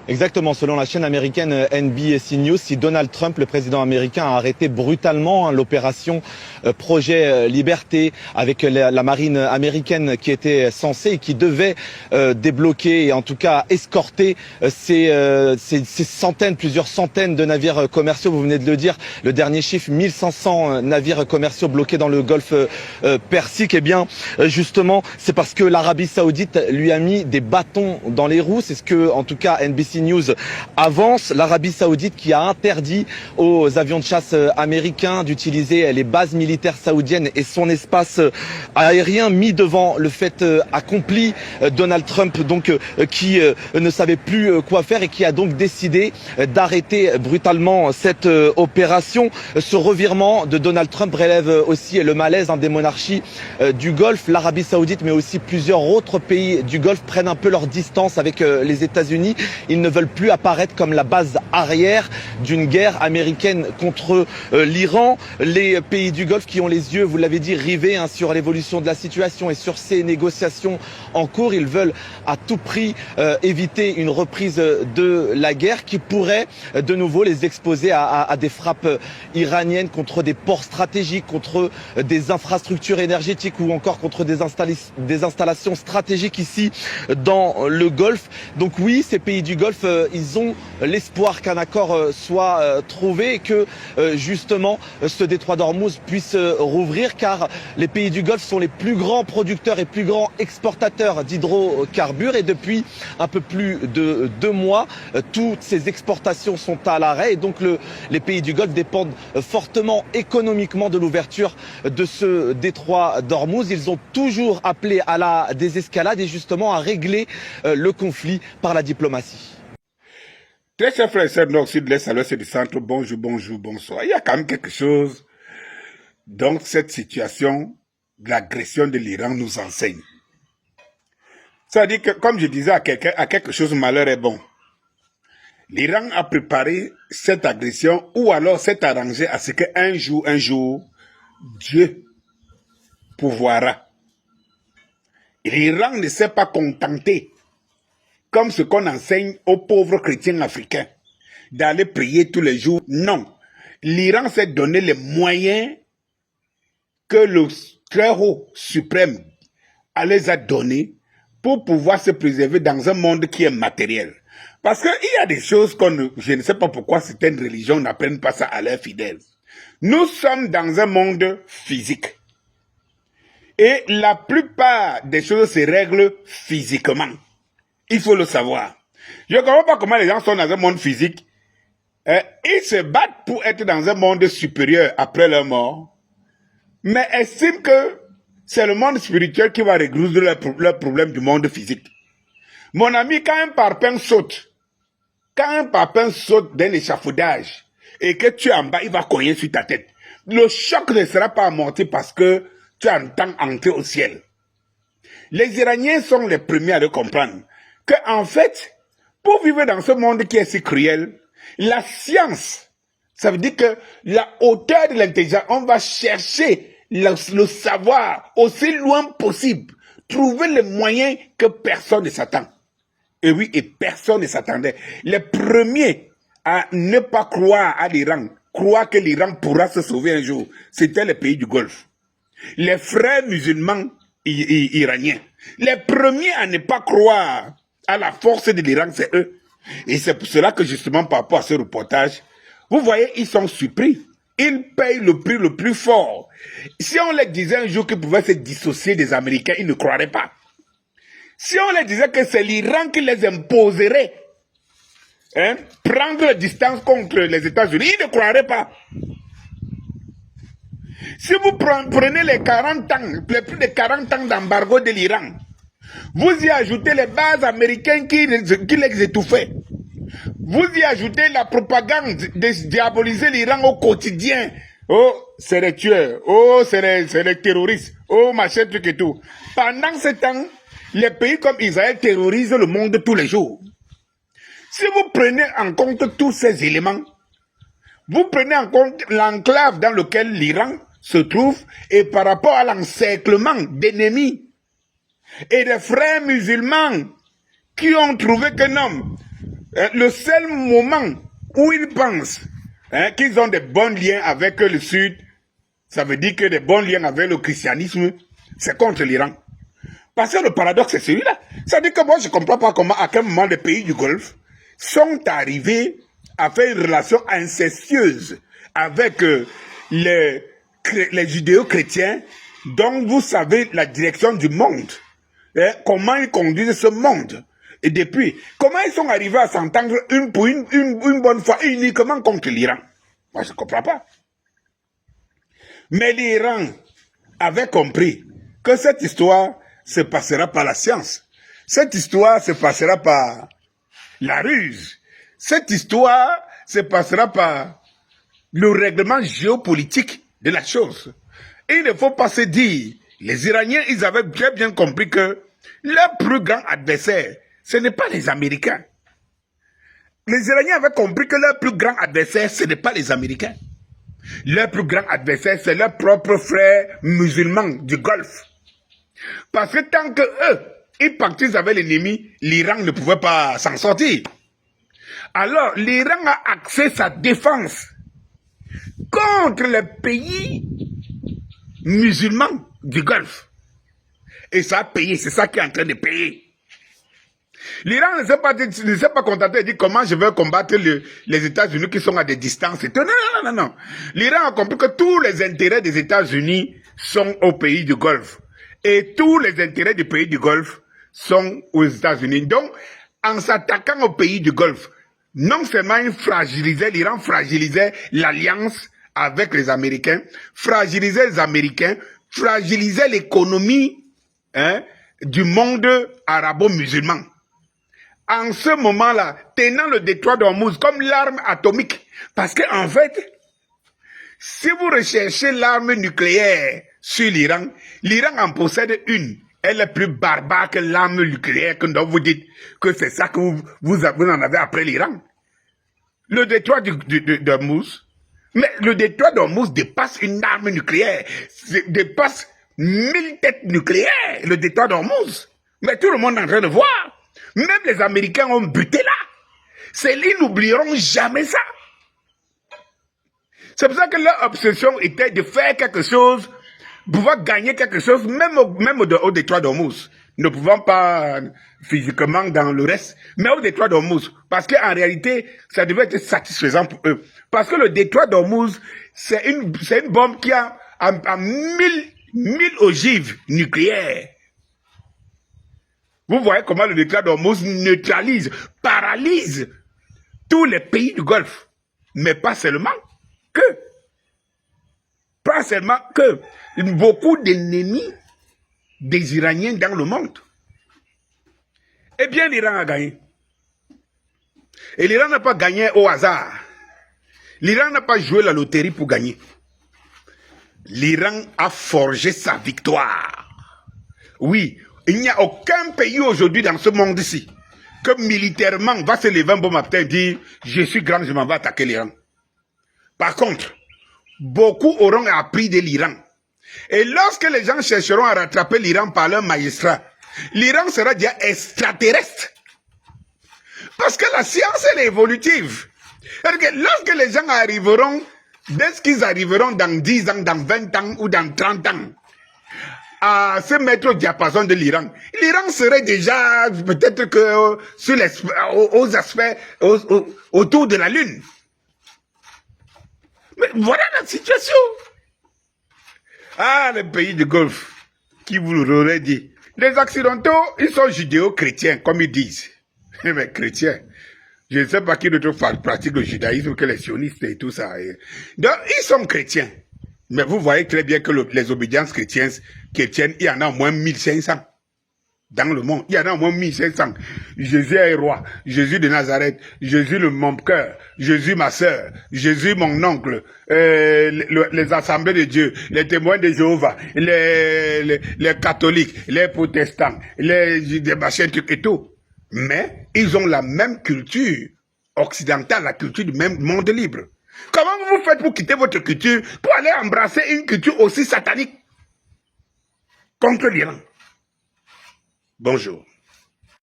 Exactement, selon la chaîne américaine NBC News, si Donald Trump, le président américain, a arrêté brutalement l'opération Projet Liberté avec la marine américaine qui était censée et qui devait débloquer et en tout cas escorter ces centaines, plusieurs centaines de navires commerciaux. Vous venez de le dire, le dernier chiffre, 1500 navires commerciaux bloqués dans le golfe Persique. Eh bien, justement, c'est parce que l'Arabie Saoudite lui a mis des bâtons dans les roues. C'est ce que, en tout cas, NBC News avance. L'Arabie Saoudite qui a interdit aux avions de chasse américains d'utiliser les bases militaires saoudiennes et son espace aérien, mis devant le fait accompli. Donald Trump, donc, qui ne savait plus quoi faire et qui a donc décidé d'arrêter brutalement cette opération. Ce revirement de Donald Trump relève aussi le malaise des monarchies du Golfe. L'Arabie Saoudite, mais aussi plusieurs autres pays du Golfe prennent un peu leur distance avec les États-Unis. Ils ne veulent plus apparaître comme la base arrière d'une guerre américaine contre l'Iran. Les pays du Golfe qui ont les yeux, vous l'avez dit, rivés sur l'évolution de la situation et sur ces négociations en cours. Ils veulent à tout prix éviter une reprise de la guerre qui pourrait de nouveau les exposer à des frappes iraniennes contre des ports stratégiques, contre des infrastructures énergétiques ou encore contre des installations stratégiques ici dans le Golfe. Donc oui, ces pays du Golfe, ils ont l'espoir qu'un accord soit trouvé et que justement ce détroit d'Ormuz puisse rouvrir, car les pays du Golfe sont les plus grands producteurs et plus grands exportateurs d'hydrocarbures et depuis un peu plus de 2 mois, toutes ces exportations sont à l'arrêt et donc les pays du Golfe dépendent fortement économiquement de l'ouverture de ce détroit d'Ormuz. Ils ont toujours appelé à la désescalade et justement à régler le conflit par la diplomatie. Très chers frères et sœurs nord, sud, l'est, à l'ouest et du centre, bonjour, bonjour, bonsoir. Il y a quand même quelque chose dont cette situation de l'agression de l'Iran nous enseigne. Ça veut dire que, comme je disais à quelqu'un, à quelque chose, malheur est bon. L'Iran a préparé cette agression ou alors s'est arrangé à ce qu'un jour, Dieu pourvoira. L'Iran ne s'est pas contenté, comme ce qu'on enseigne aux pauvres chrétiens africains, d'aller prier tous les jours. Non. L'Iran s'est donné les moyens que le Très-Haut suprême les a donnés pour pouvoir se préserver dans un monde qui est matériel. Parce qu'il y a des choses je ne sais pas pourquoi certaines religions n'apprennent pas ça à leurs fidèles. Nous sommes dans un monde physique. Et la plupart des choses se règlent physiquement. Il faut le savoir. Je ne comprends pas comment les gens sont dans un monde physique. Ils se battent pour être dans un monde supérieur après leur mort, mais estiment que c'est le monde spirituel qui va résoudre leurs problèmes du monde physique. Mon ami, quand un parpaing saute d'un échafaudage et que tu es en bas, il va cogner sur ta tête. Le choc ne sera pas amorti parce que tu entends entrer au ciel. Les Iraniens sont les premiers à le comprendre. Que en fait, pour vivre dans ce monde qui est si cruel, la science, ça veut dire que la hauteur de l'intelligence, on va chercher le savoir aussi loin possible, trouver les moyens que personne ne s'attend. Et oui, et personne ne s'attendait. Les premiers à ne pas croire à l'Iran, croire que l'Iran pourra se sauver un jour, c'était les pays du Golfe. Les frères musulmans iraniens. Les premiers à ne pas croire à la force de l'Iran, c'est eux. Et c'est pour cela que justement par rapport à ce reportage, vous voyez, ils sont surpris. Ils payent le prix le plus fort. Si on leur disait un jour qu'ils pouvaient se dissocier des Américains, ils ne croiraient pas. Si on leur disait que c'est l'Iran qui les imposerait, prendre distance contre les États-Unis, ils ne croiraient pas. Si vous prenez les 40 ans, les plus de 40 ans d'embargo de l'Iran, vous y ajoutez les bases américaines qui les étouffaient. Vous y ajoutez la propagande de diaboliser l'Iran au quotidien. Oh, c'est les tueurs. Oh, c'est les terroristes. Oh, machin, truc et tout. Pendant ce temps, les pays comme Israël terrorisent le monde tous les jours. Si vous prenez en compte tous ces éléments, vous prenez en compte l'enclave dans lequel l'Iran se trouve et par rapport à l'encerclement d'ennemis et des frères musulmans qui ont trouvé que non, Le seul moment où ils pensent qu'ils ont des bons liens avec le Sud, ça veut dire que des bons liens avec le christianisme, c'est contre l'Iran. Parce que le paradoxe, c'est celui-là. Ça veut dire que moi, je ne comprends pas comment, à quel moment, les pays du Golfe sont arrivés à faire une relation incestueuse avec les judéo-chrétiens, dont vous savez la direction du monde. Comment ils conduisent ce monde. Et depuis, comment ils sont arrivés à s'entendre une bonne fois uniquement contre l'Iran? Moi, je ne comprends pas. Mais l'Iran avait compris que cette histoire se passera par la science. Cette histoire se passera par la ruse. Cette histoire se passera par le règlement géopolitique de la chose. Et il ne faut pas se dire, les Iraniens, ils avaient bien compris que leur plus grand adversaire, ce n'est pas les Américains. Les Iraniens avaient compris que leur plus grand adversaire, ce n'est pas les Américains. Leur plus grand adversaire, c'est leurs propres frères musulmans du Golfe. Parce que tant que eux, ils partissent avec l'ennemi, l'Iran ne pouvait pas s'en sortir. Alors, l'Iran a axé sa défense contre les pays musulmans du Golfe. Et ça a payé, c'est ça qui est en train de payer. L'Iran ne s'est pas contenté de dire comment je vais combattre les États-Unis qui sont à des distances. Non. L'Iran a compris que tous les intérêts des États-Unis sont au pays du Golfe. Et tous les intérêts du pays du Golfe sont aux États-Unis. Donc, en s'attaquant au pays du Golfe, non seulement l'Iran fragilisait l'alliance avec les Américains, fragilisait les Américains, fragilisait l'économie du monde arabo-musulman. En ce moment-là, tenant le détroit d'Ormuz comme l'arme atomique. Parce qu'en fait, si vous recherchez l'arme nucléaire sur l'Iran, l'Iran en possède une. Elle est plus barbare que l'arme nucléaire dont vous dites que c'est ça que vous en avez après l'Iran. Le détroit d'Ormuz, mais le détroit d'Ormuz dépasse une arme nucléaire, dépasse 1000 têtes nucléaires, le détroit d'Ormuz. Mais tout le monde est en train de voir. Même les Américains ont buté là. Ils n'oublieront jamais ça. C'est pour ça que leur obsession était de faire quelque chose, pouvoir gagner quelque chose, même au détroit d'Ormuz. Ne pouvant pas physiquement dans le reste, mais au détroit d'Ormuz. Parce qu'en réalité, ça devait être satisfaisant pour eux. Parce que le détroit d'Ormuz, c'est une bombe qui a 1000 ogives nucléaires. Vous voyez comment le détroit d'Ormuz neutralise, paralyse tous les pays du Golfe. Mais pas seulement que. Beaucoup d'ennemis des Iraniens dans le monde. Eh bien, l'Iran a gagné. Et l'Iran n'a pas gagné au hasard. L'Iran n'a pas joué la loterie pour gagner. L'Iran a forgé sa victoire. Oui. Il n'y a aucun pays aujourd'hui dans ce monde-ci que militairement va se lever un bon matin et dire « Je suis grand, je m'en vais attaquer l'Iran ». Par contre, beaucoup auront appris de l'Iran. Et lorsque les gens chercheront à rattraper l'Iran par leur magistrat, l'Iran sera déjà extraterrestre. Parce que la science, elle est évolutive. Lorsque les gens arriveront, dès qu'ils arriveront dans 10 ans, dans 20 ans ou dans 30 ans, à se mettre au diapason de l'Iran, l'Iran serait déjà peut-être que sur aux aspects autour de la Lune. Mais voilà la situation. Ah, les pays du Golfe, qui vous l'auraient dit. Les Occidentaux, ils sont judéo-chrétiens, comme ils disent. Mais chrétiens, je ne sais pas qui d'autre pratique le judaïsme que les sionistes et tout ça. Donc, ils sont chrétiens. Mais vous voyez très bien que les obédiences chrétiennes, il y en a au moins 1500 dans le monde. Il y en a au moins 1500. Jésus est roi, Jésus de Nazareth, Jésus mon cœur, Jésus ma sœur, Jésus mon oncle, les assemblées de Dieu, les témoins de Jéhovah, les catholiques, les protestants, les machins et tout. Mais ils ont la même culture occidentale, la culture du même monde libre. Comment vous faites pour quitter votre culture, pour aller embrasser une culture aussi satanique contre l'Iran? Bonjour.